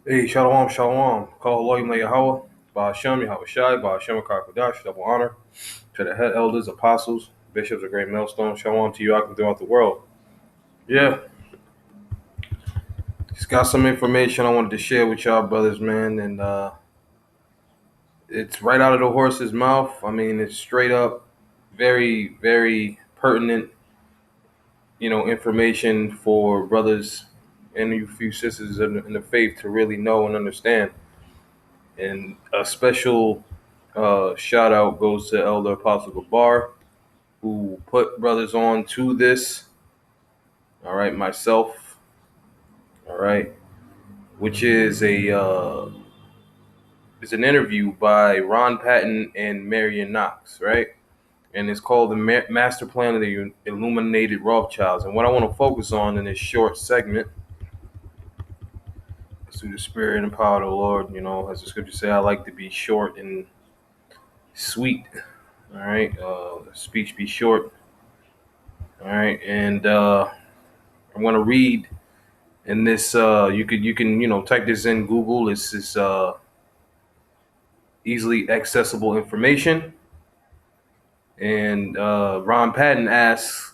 Hey, Shalom, Shalom. Call Loyim Yahweh, Ba'ashem, Yahweh Shai, Ba'ashem, Kakadash, double honor to the head elders, apostles, bishops, a great millstone. Shalom to you out throughout the world. Yeah, just got some information I wanted to share with y'all, brothers, man, and it's right out of the horse's mouth. I mean, it's straight up, very, very pertinent, information for brothers and you few sisters in the faith to really know and understand. And a special shout out goes to Elder Apostle Gabar, who put brothers on to this. All right, myself. All right, which is an interview by Ron Patton and Marion Knox, right? And it's called the Master Plan of the Illuminated Rothschilds. And what I want to focus on in this short segment is through the Spirit and power of the Lord. As the scriptures say, I like to be short and sweet. All right, speech be short. All right, and I'm going to read in this. You can type this in Google. This is easily accessible information. And Ron Patton asks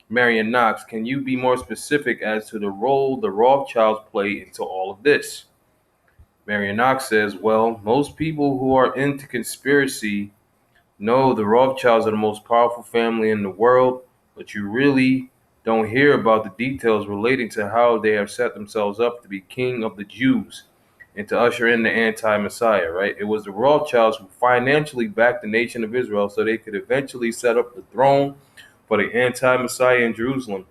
Marion Knox, "Can you be more specific as to the role the Rothschilds play into all of this?" Marion Knox says, "Well, most people who are into conspiracy know the Rothschilds are the most powerful family in the world, but you really don't hear about the details relating to how they have set themselves up to be king of the Jews and to usher in the anti-Messiah, right? It was the Rothschilds who financially backed the nation of Israel so they could eventually set up the throne for the anti-Messiah in Jerusalem.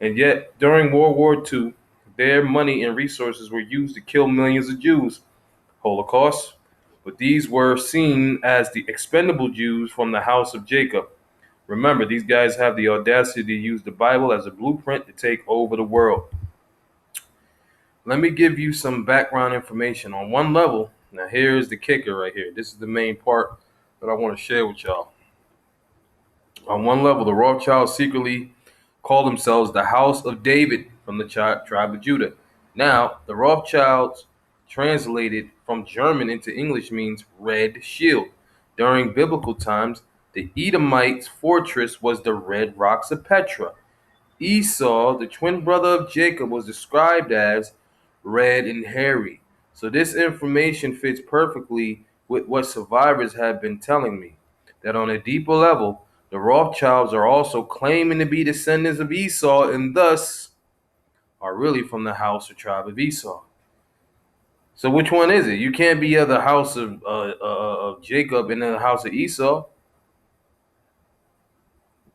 And yet, during World War II, their money and resources were used to kill millions of Jews, Holocaust. But these were seen as the expendable Jews from the house of Jacob. Remember, these guys have the audacity to use the Bible as a blueprint to take over the world. Let me give you some background information on one level. Now, here's the kicker right here. This is the main part that I want to share with y'all. On one level, the Rothschilds secretly call themselves the House of David from the tribe of Judah. Now, the Rothschilds, translated from German into English, means red shield. During biblical times, the Edomites' fortress was the Red Rocks of Petra. Esau, the twin brother of Jacob, was described as red and hairy. So this information fits perfectly with what survivors have been telling me, that on a deeper level, the Rothschilds are also claiming to be descendants of Esau and thus are really from the house or tribe of Esau. So which one is it? You can't be of the house of Jacob and the house of Esau.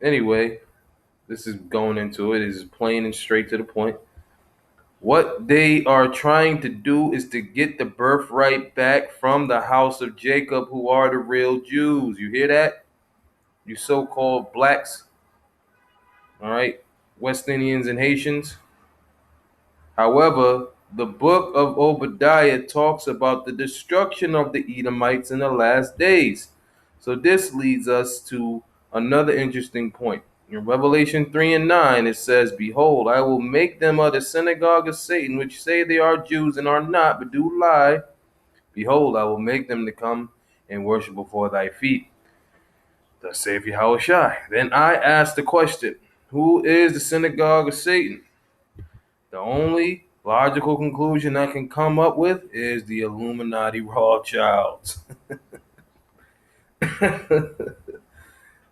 Anyway, this is going into it. It is plain and straight to the point. What they are trying to do is to get the birthright back from the house of Jacob, who are the real Jews. You hear that? You so-called blacks, all right, West Indians and Haitians. However, the book of Obadiah talks about the destruction of the Edomites in the last days. So this leads us to another interesting point. In Revelation 3 and 9, it says, "Behold, I will make them of the synagogue of Satan, which say they are Jews and are not, but do lie. Behold, I will make them to come and worship before thy feet. Thus saith Yahweh Shai." Then I asked the question, who is the synagogue of Satan? The only logical conclusion I can come up with is the Illuminati Rothschilds.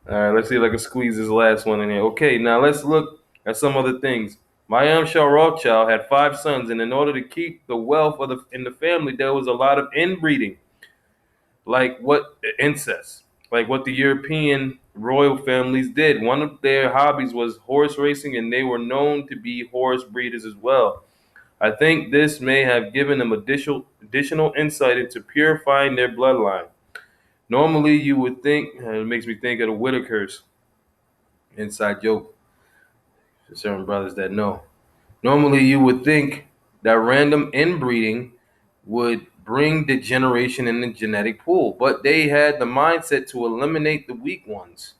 All right, let's see if I can squeeze this last one in here. Okay, now let's look at some other things. Mayim Shah Rothschild had 5 sons, and in order to keep the wealth in the family, there was a lot of inbreeding, like what incest, like what the European royal families did. One of their hobbies was horse racing, and they were known to be horse breeders as well. I think this may have given them additional insight into purifying their bloodline. Normally, you would think, it makes me think of the Whitakers, inside joke for certain brothers that know. Normally, you would think that random inbreeding would bring degeneration in the genetic pool, but they had the mindset to eliminate the weak ones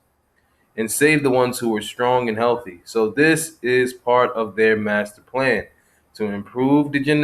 and save the ones who were strong and healthy. So this is part of their master plan to improve the genetic